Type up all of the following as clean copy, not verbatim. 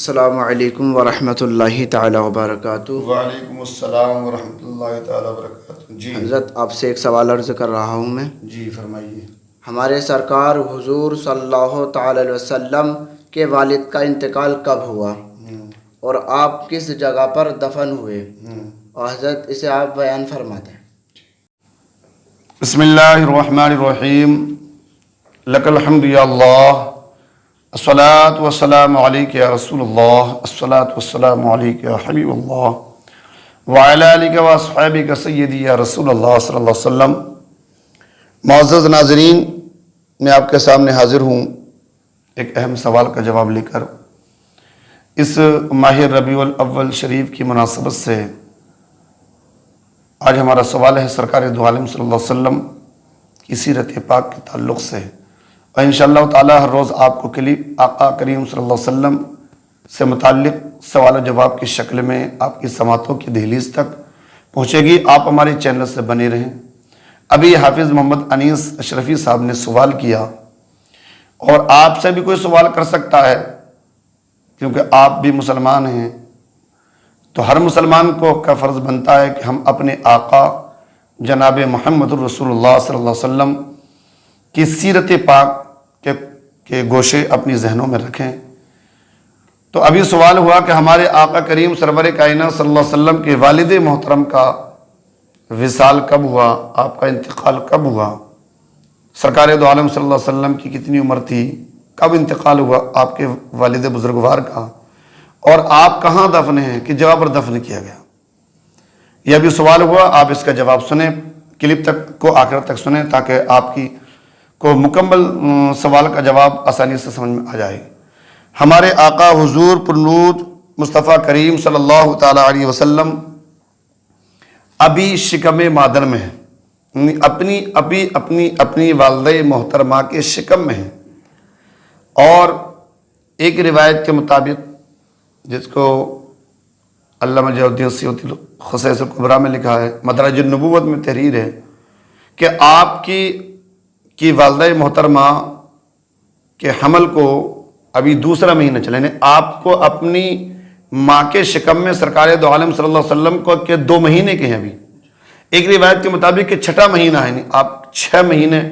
السلام علیکم ورحمۃ اللہ تعالی وبرکاتہ۔ وعلیکم السلام ورحمۃ اللہ تعالیٰ وبرکاتہ۔ جی حضرت آپ سے ایک سوال عرض کر رہا ہوں میں۔ جی فرمائیے۔ ہمارے سرکار حضور صلی اللہ تعالی علیہ وسلم کے والد کا انتقال کب ہوا اور آپ کس جگہ پر دفن ہوئے، اور حضرت اسے آپ بیان فرماتے ہیں۔ بسم اللہ الرحمن الرحیم۔ لک الحمد یا اللہ، الصلاۃ والسلام علیک یا رسول اللہ، الصلاۃ والسلام علیک یا حبیب اللہ، وعلی آلک و اصحابک سیدی یا رسول اللہ صلی اللہ علیہ وسلم۔ معزز ناظرین، میں آپ کے سامنے حاضر ہوں ایک اہم سوال کا جواب لے کر۔ اس ماہ ربیع الاول شریف کی مناسبت سے آج ہمارا سوال ہے سرکار دو عالم صلی اللہ علیہ وسلم کی سیرت پاک کے تعلق سے، اور انشاءاللہ تعالی ہر روز آپ کو کلپ آقا کریم صلی اللہ علیہ وسلم سے متعلق سوال و جواب کی شکل میں آپ کی سماعتوں کی دہلیز تک پہنچے گی۔ آپ ہمارے چینل سے بنے رہیں۔ ابھی حافظ محمد انیس اشرفی صاحب نے سوال کیا، اور آپ سے بھی کوئی سوال کر سکتا ہے کیونکہ آپ بھی مسلمان ہیں، تو ہر مسلمان کو کا فرض بنتا ہے کہ ہم اپنے آقا جناب محمد الرسول اللہ صلی اللہ علیہ وسلم کی سیرت پاک کے گوشے اپنی ذہنوں میں رکھیں۔ تو ابھی سوال ہوا کہ ہمارے آقا کریم سرور کائنات صلی اللہ علیہ وسلم کے والد محترم کا وصال کب ہوا، آپ کا انتقال کب ہوا، سرکار دو عالم صلی اللہ علیہ وسلم کی کتنی عمر تھی، کب انتقال ہوا آپ کے والد بزرگوار کا، اور آپ کہاں دفن ہیں، کس جگہ پر دفن کیا گیا۔ یہ بھی سوال ہوا، آپ اس کا جواب سنیں، کلپ تک کو آخر تک سنیں تاکہ آپ کی کو مکمل سوال کا جواب آسانی سے سمجھ میں آ جائے۔ ہمارے آقا حضور پرنور مصطفیٰ کریم صلی اللہ تعالیٰ علیہ وسلم ابھی شکم مادر میں ہیں، اپنی والدہ محترمہ کے شکم میں ہیں، اور ایک روایت کے مطابق جس کو علامہ جلالدین السیوطی خصائص الکبریٰ میں لکھا ہے، مدارج النبوت میں تحریر ہے کہ آپ کی والدہ محترمہ کے حمل کو ابھی دوسرا مہینہ چلے، یعنی آپ کو اپنی ماں کے شکم میں سرکار دو عالم صلی اللہ علیہ وسلم کو کے 2 مہینے کے ہیں ابھی، ایک روایت کے مطابق کہ 6واں مہینہ ہے، یعنی آپ 6 مہینے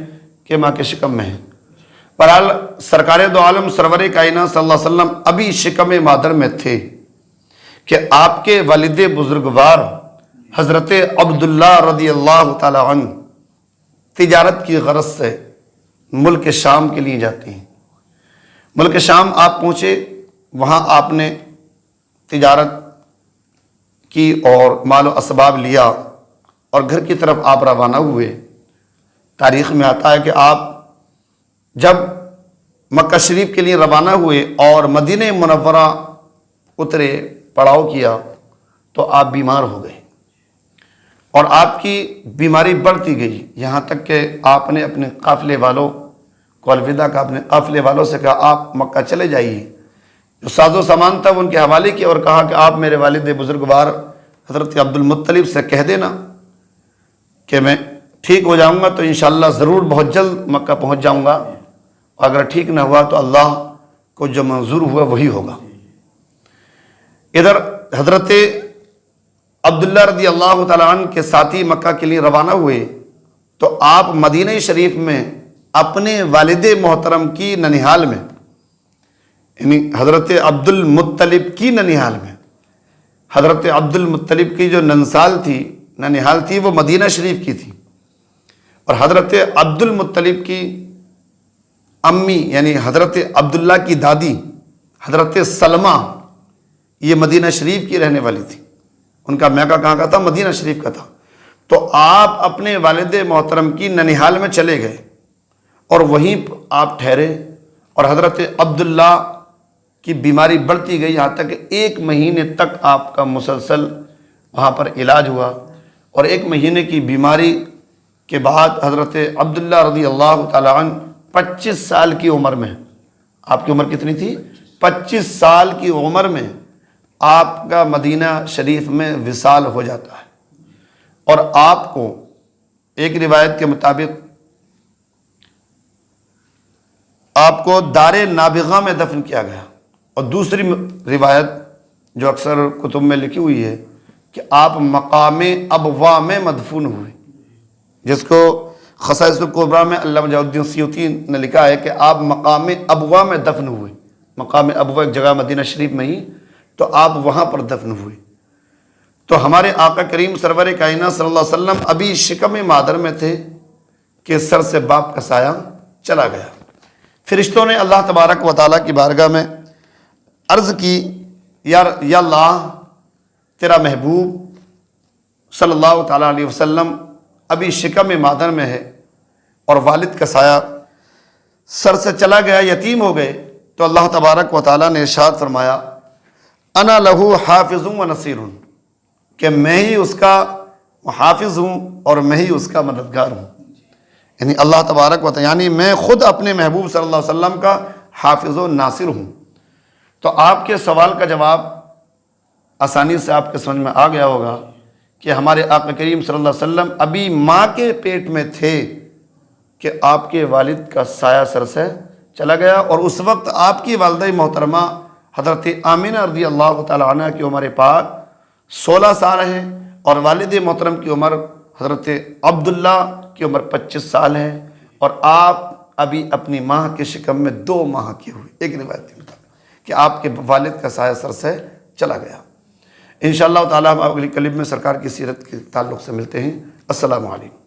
کے ماں کے شکم میں ہیں۔ بہرحال سرکار دو عالم سرور کائنات صلی اللہ علیہ وسلم ابھی شکم مادر میں تھے کہ آپ کے والد بزرگوار حضرت عبداللہ رضی اللہ تعالی عنہ تجارت کی غرض سے ملک شام کے لیے جاتے ہیں۔ ملک شام آپ پہنچے، وہاں آپ نے تجارت کی اور مال و اسباب لیا اور گھر کی طرف آپ روانہ ہوئے۔ تاریخ میں آتا ہے کہ آپ جب مکہ شریف کے لیے روانہ ہوئے اور مدینہ منورہ اترے، پڑاؤ کیا، تو آپ بیمار ہو گئے، اور آپ کی بیماری بڑھتی گئی، یہاں تک کہ آپ نے اپنے قافلے والوں کو الوداع کہا، اپنے قافلے والوں سے کہا آپ مکہ چلے جائیے، جو ساز و سامان تھا وہ ان کے حوالے کیا، اور کہا کہ آپ میرے والد بزرگوار حضرت عبد المطلب سے کہہ دینا کہ میں ٹھیک ہو جاؤں گا تو انشاءاللہ ضرور بہت جلد مکہ پہنچ جاؤں گا، اگر ٹھیک نہ ہوا تو اللہ کو جو منظور ہوا وہی ہوگا۔ ادھر حضرت عبداللہ رضی اللہ تعالیٰ عنہ کے ساتھی مکہ کے لیے روانہ ہوئے، تو آپ مدینہ شریف میں اپنے والد محترم کی ننیحال میں، یعنی حضرت عبد المطلب کی ننیحال میں، حضرت عبد المطلب کی جو ننیحال تھی وہ مدینہ شریف کی تھی، اور حضرت عبد المطلب کی امی یعنی حضرت عبداللہ کی دادی حضرت سلمہ یہ مدینہ شریف کی رہنے والی تھی، ان کا میکہ کہاں کا تھا؟ مدینہ شریف کا تھا۔ تو آپ اپنے والد محترم کی ننیحال میں چلے گئے اور وہیں آپ ٹھہرے، اور حضرت عبداللہ کی بیماری بڑھتی گئی، یہاں تک کہ 1 مہینے تک آپ کا مسلسل وہاں پر علاج ہوا، اور 1 مہینے کی بیماری کے بعد حضرت عبداللہ رضی اللہ تعالیٰ عنہ 25 سال کی عمر میں، آپ کی عمر کتنی تھی؟ 25 سال کی عمر میں آپ کا مدینہ شریف میں وصال ہو جاتا ہے، اور آپ کو ایک روایت کے مطابق آپ کو دار نابغہ میں دفن کیا گیا۔ اور دوسری روایت جو اکثر کتب میں لکھی ہوئی ہے کہ آپ مقام ابوا میں مدفون ہوئے، جس کو خصائص الکبریٰ میں علامہ جلال الدین سیوطی نے لکھا ہے کہ آپ مقام ابوا میں دفن ہوئے۔ مقام ابوا ایک جگہ مدینہ شریف میں ہی، تو آپ وہاں پر دفن ہوئے۔ تو ہمارے آقا کریم سرور کائنات صلی اللہ علیہ وسلم ابھی شکم مادر میں تھے کہ سر سے باپ کا سایہ چلا گیا۔ فرشتوں نے اللہ تبارک و تعالیٰ کی بارگاہ میں عرض کی، یا اللہ، تیرا محبوب صلی اللہ تعالیٰ علیہ وسلم ابھی شکم مادر میں ہے اور والد کا سایہ سر سے چلا گیا، یتیم ہو گئے۔ تو اللہ تبارک و تعالیٰ نے ارشاد فرمایا، انا لہو حافظ و نصیر، کہ میں ہی اس کا محافظ ہوں اور میں ہی اس کا مددگار ہوں۔ یعنی اللہ تبارک و تعالیٰ، یعنی میں خود اپنے محبوب صلی اللہ علیہ وسلم کا حافظ و ناصر ہوں۔ تو آپ کے سوال کا جواب آسانی سے آپ کے سمجھ میں آ گیا ہوگا کہ ہمارے آقا کریم صلی اللہ علیہ وسلم ابھی ماں کے پیٹ میں تھے کہ آپ کے والد کا سایہ سر سے چلا گیا، اور اس وقت آپ کی والدہ محترمہ حضرت آمینہ رضی اللہ تعالیٰ عنہ کی عمر پاک 16 سال ہے، اور والد محترم کی عمر حضرت عبداللہ کی عمر 25 سال ہے، اور آپ ابھی اپنی ماں کے شکم میں 2 ماہ کے ہوئے، ایک روایت کے مطابق کہ آپ کے والد کا سایہ سر سے چلا گیا۔ انشاءاللہ تعالیٰ ہم اگلی کلپ میں سرکار کی سیرت کے تعلق سے ملتے ہیں۔ السلام علیکم۔